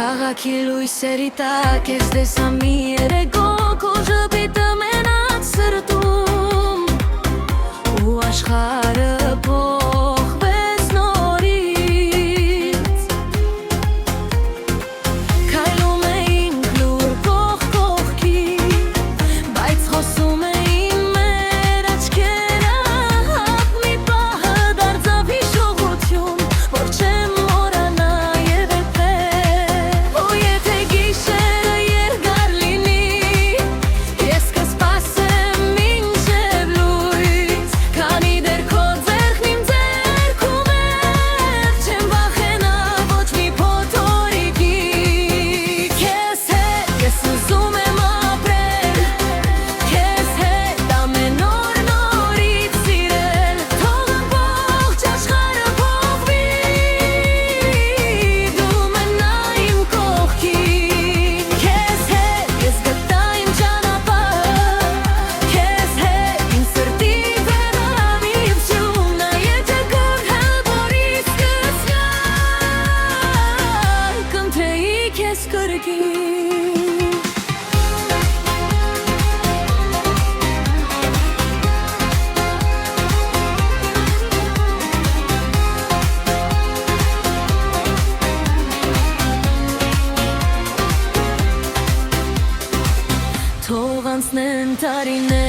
Քաղաքի լույսերի տակ ես տեսա մի երեկո քո ժպիտը մենակ սրտում ու աշխարհը փոխվեց նորից Քայլում էինք լուր կողք կողքի բայց խոսում էին մեր աչքերը հապ մի պահը դարձավ հիշողություն որ չեմ մոռանա եւ երբեք ու եթե գիշերը երկար լինի ես կսպասեմ մինչև լույս քանի դեռ քո ձեռքն իմ ձեռքում է չեմ վախենա ոչ մի փոթորիկի քեզ հետ ես ուզում եմ ապրել քեզ հետ ամեն օր նորից սիրել թող ամբողջ աշխարհը փոխվի դու մնա իմ կողքին քեզ հետ ես գտա իմ ճանապարհը քեզ հետ իմ սրտի վերամիջումն եթե գորհավորի սկսյալ կընտրեի քեզ կրկին Թող անցնեն տարիներ